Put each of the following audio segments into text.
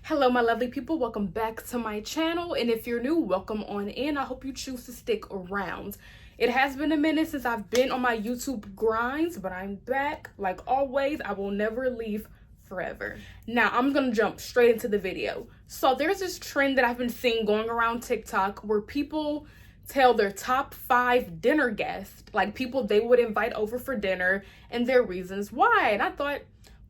Hello my lovely people, welcome back to my channel, and if you're new, welcome on in. I hope you choose to stick around. It has been a minute since I've been on my YouTube grinds, but I'm back. Like always, I will never leave forever. Now I'm gonna jump straight into the video. So there's this trend that I've been seeing going around TikTok where people tell their top 5 dinner guests, like people they would invite over for dinner, and their reasons why. And I thought,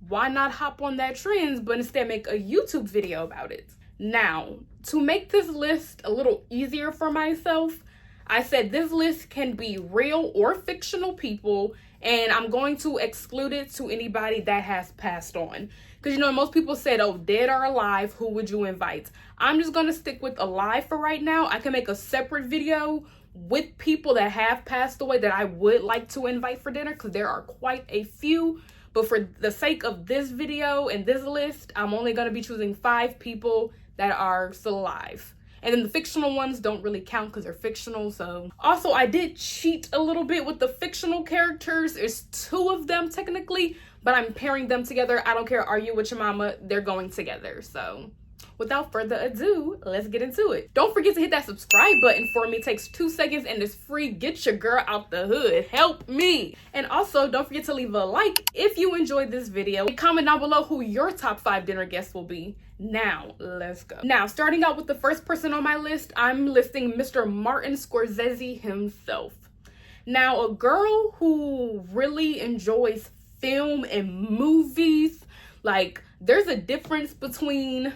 why not hop on that trend, but instead make a YouTube video about it? Now, to make this list a little easier for myself, I said this list can be real or fictional people, and I'm going to exclude it to anybody that has passed on. Because, most people said, oh, dead or alive, who would you invite? I'm just going to stick with alive for right now. I can make a separate video with people that have passed away that I would like to invite for dinner, because there are quite a few. But for the sake of this video and this list, I'm only going to be choosing 5 people that are still alive. And then the fictional ones don't really count because they're fictional. So also, I did cheat a little bit with the fictional characters. There's 2 of them technically, but I'm pairing them together. I don't care. Are you with your mama? They're going together. So without further ado, let's get into it. Don't forget to hit that subscribe button for me. It takes 2 seconds and it's free. Get your girl out the hood. Help me. And also, don't forget to leave a like if you enjoyed this video. Comment down below who your top 5 dinner guests will be. Now, let's go. Now, starting out with the first person on my list, I'm listing Mr. Martin Scorsese himself. Now, a girl who really enjoys film and movies, like, there's a difference between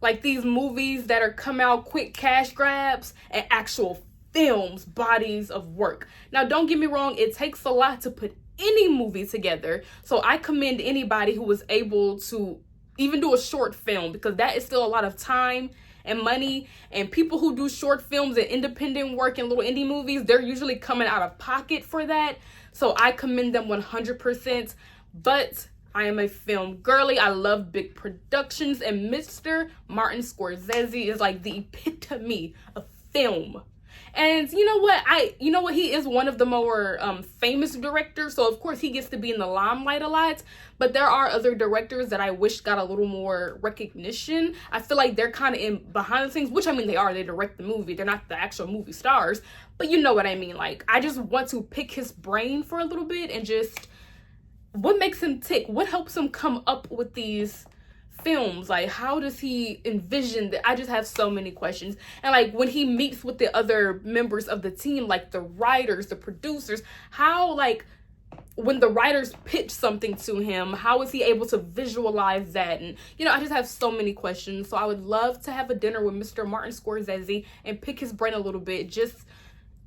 like these movies that are come out quick cash grabs and actual films, bodies of work. Now, don't get me wrong, it takes a lot to put any movie together. So I commend anybody who was able to even do a short film, because that is still a lot of time and money. And people who do short films and independent work and little indie movies, they're usually coming out of pocket for that. So I commend them 100%. But I am a film girly. I love big productions, and Mr. Martin Scorsese is like the epitome of film. And you know what? He is one of the more famous directors, so of course he gets to be in the limelight a lot. But there are other directors that I wish got a little more recognition. I feel like they're kind of in behind the scenes, which I mean they are. They direct the movie. They're not the actual movie stars, but you know what I mean. Like, I just want to pick his brain for a little bit and just, what makes him tick? What helps him come up with these films? Like, how does he envision that? I just have so many questions. And like, when he meets with the other members of the team, like the writers, the producers, how, like, when the writers pitch something to him, how is he able to visualize that? And I just have so many questions. So I would love to have a dinner with Mr. Martin Scorsese and pick his brain a little bit, just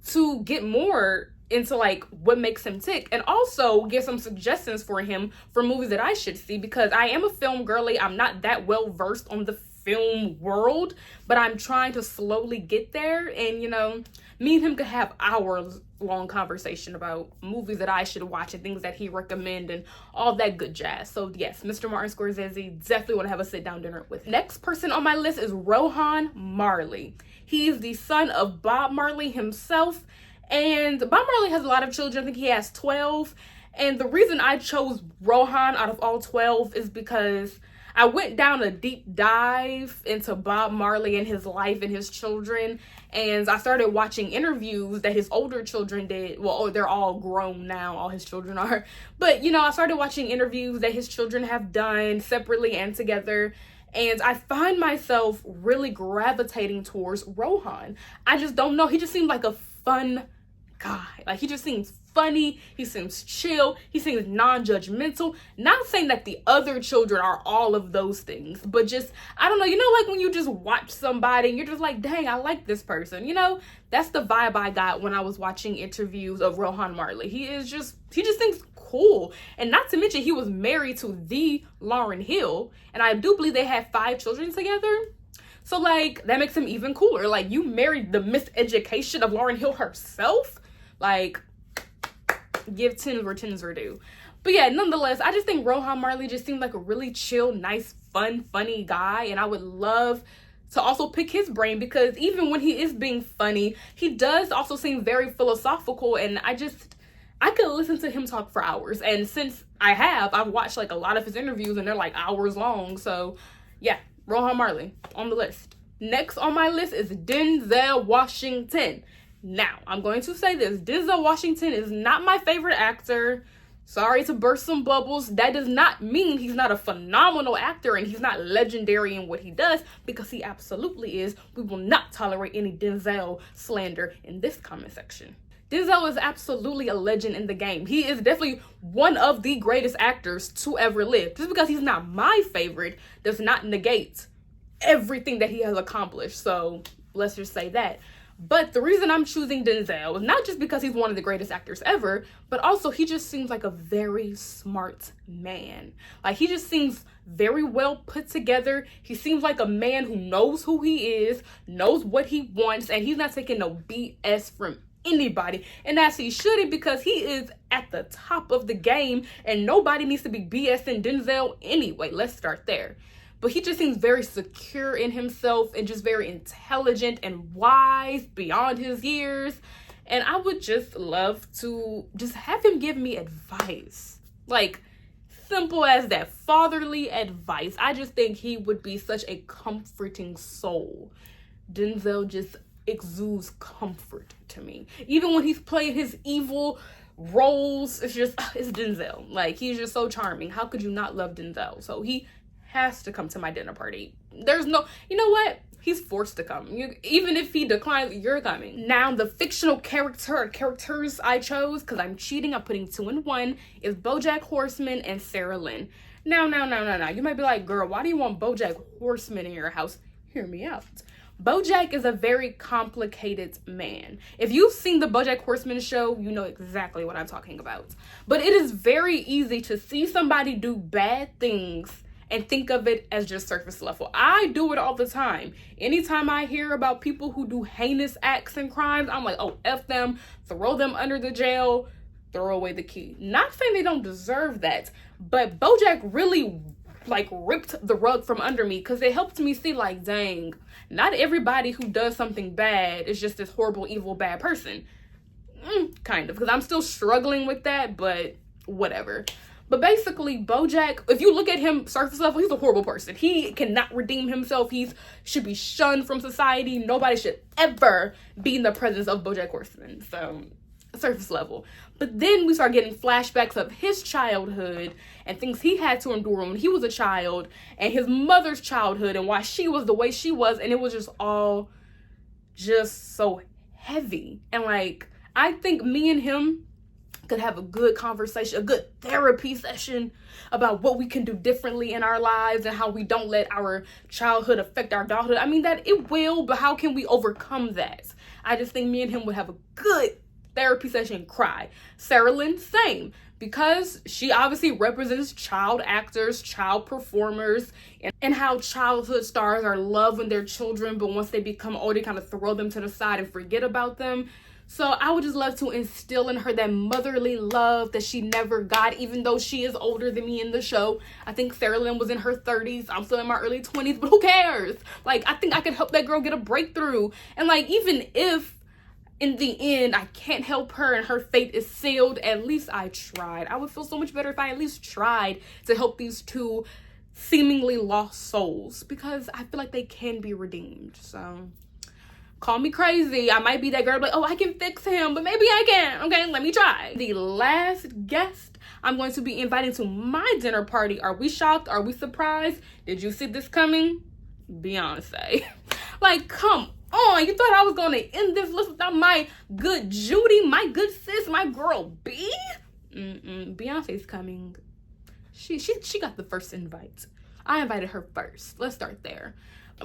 to get more into like what makes him tick, and also get some suggestions for him for movies that I should see, because I am a film girly. I'm not that well versed on the film world, but I'm trying to slowly get there. And me and him could have hours long conversation about movies that I should watch and things that he recommend and all that good jazz. So yes, Mr. Martin Scorsese, definitely want to have a sit down dinner with. Next person on my list is Rohan Marley. He's the son of Bob Marley himself. And Bob Marley has a lot of children. I think he has 12. And the reason I chose Rohan out of all 12 is because I went down a deep dive into Bob Marley and his life and his children. And I started watching interviews that his older children did. Well, they're all grown now, all his children are. But, I started watching interviews that his children have done separately and together. And I find myself really gravitating towards Rohan. I just don't know. He just seemed like a fun guy. Like, he just seems funny. He seems chill. He seems non-judgmental. Not saying that the other children are all of those things, but just, I don't know, like when you just watch somebody and you're just like, dang, I like this person. That's the vibe I got when I was watching interviews of Rohan Marley. He just seems cool. And not to mention, he was married to the Lauryn Hill, and I do believe they had 5 children together. So like, that makes him even cooler. Like, you married the miseducation of Lauryn Hill herself. Like, give 10 where 10s are due. But yeah, nonetheless, I just think Rohan Marley just seemed like a really chill, nice, fun, funny guy. And I would love to also pick his brain, because even when he is being funny, he does also seem very philosophical. And I could listen to him talk for hours. And since I've watched like a lot of his interviews and they're like hours long. So yeah, Rohan Marley on the list. Next on my list is Denzel Washington. Now, I'm going to say this. Denzel Washington is not my favorite actor. Sorry to burst some bubbles. That does not mean he's not a phenomenal actor and he's not legendary in what he does, because he absolutely is. We will not tolerate any Denzel slander in this comment section. Denzel is absolutely a legend in the game. He is definitely one of the greatest actors to ever live. Just because he's not my favorite does not negate everything that he has accomplished. So let's just say that. But the reason I'm choosing Denzel is not just because he's one of the greatest actors ever, but also he just seems like a very smart man. Like, he just seems very well put together. He seems like a man who knows who he is, knows what he wants, and he's not taking no BS from anybody. And as he shouldn't, because he is at the top of the game and nobody needs to be BSing Denzel anyway. Let's start there. But he just seems very secure in himself and just very intelligent and wise beyond his years. And I would just love to just have him give me advice. Like, simple as that, fatherly advice. I just think he would be such a comforting soul. Denzel just exudes comfort to me. Even when he's playing his evil roles, it's Denzel. Like, he's just so charming. How could you not love Denzel? So he has to come to my dinner party. There's no, you know what? He's forced to come. Even if he declines, you're coming. Now, the fictional characters I chose, because I'm cheating, I'm putting 2 in 1, is BoJack Horseman and Sarah Lynn. Now. You might be like, girl, why do you want BoJack Horseman in your house? Hear me out. BoJack is a very complicated man. If you've seen the BoJack Horseman show, you know exactly what I'm talking about. But it is very easy to see somebody do bad things and think of it as just surface level. I do it all the time. Anytime I hear about people who do heinous acts and crimes, I'm like, oh, F them, throw them under the jail, throw away the key. Not saying they don't deserve that, but BoJack really ripped the rug from under me, because it helped me see, like, dang, not everybody who does something bad is just this horrible, evil, bad person. Kind of, because I'm still struggling with that, but whatever. But basically, BoJack, if you look at him surface level, he's a horrible person. He cannot redeem himself. He should be shunned from society. Nobody should ever be in the presence of BoJack Horseman. So, surface level. But then we start getting flashbacks of his childhood and things he had to endure when he was a child, and his mother's childhood and why she was the way she was. And it was just all just so heavy. And like, I think me and him could have a good conversation, a good therapy session about what we can do differently in our lives and how we don't let our childhood affect our adulthood. I mean, that it will, but how can we overcome that? I just think me and him would have a good therapy session. Cry. Sarah Lynn, same, because she obviously represents child actors, child performers, and how childhood stars are loved when they're children, but once they become older, kind of throw them to the side and forget about them. So I would just love to instill in her that motherly love that she never got, even though she is older than me in the show. I think Sarah Lynn was in her 30s. I'm still in my early 20s, but who cares? Like, I think I could help that girl get a breakthrough. And like, even if in the end I can't help her and her fate is sealed, at least I tried. I would feel so much better if I at least tried to help these two seemingly lost souls, because I feel like they can be redeemed. So call me crazy. I might be that girl like, oh, I can fix him, but maybe I can't. Okay, let me try. The last guest I'm going to be inviting to my dinner party. Are we shocked? Are we surprised? Did you see this coming? Beyonce. Like, come on. You thought I was going to end this list without my good Judy, my good sis, my girl B? Beyonce's coming. She got the first invite. I invited her first. Let's start there.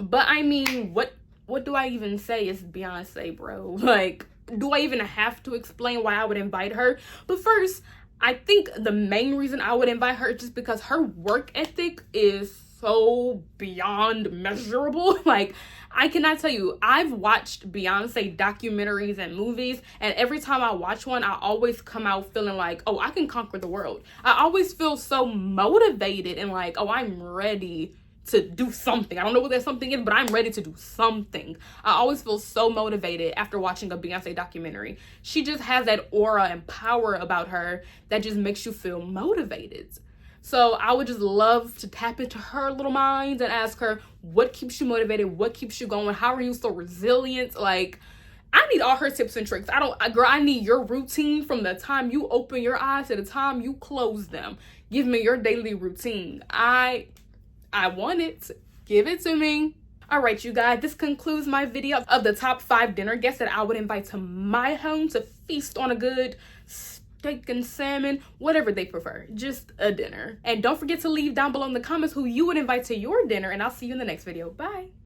But I mean, what do I even say? It's Beyonce, bro. Like, do I even have to explain why I would invite her? But first, I think the main reason I would invite her is just because her work ethic is so beyond measurable. Like, I cannot tell you, I've watched Beyonce documentaries and movies, and every time I watch one, I always come out feeling like, oh, I can conquer the world. I always feel so motivated and like, oh, I'm ready to do something. I don't know what that something is, but I'm ready to do something. I always feel so motivated after watching a Beyonce documentary. She just has that aura and power about her that just makes you feel motivated. So I would just love to tap into her little mind and ask her, what keeps you motivated? What keeps you going? How are you so resilient? Like, I need all her tips and tricks. Girl, I need your routine from the time you open your eyes to the time you close them. Give me your daily routine. I want it. Give it to me. All right, you guys, this concludes my video of the top 5 dinner guests that I would invite to my home to feast on a good steak and salmon, whatever they prefer. Just a dinner. And don't forget to leave down below in the comments who you would invite to your dinner, and I'll see you in the next video. Bye.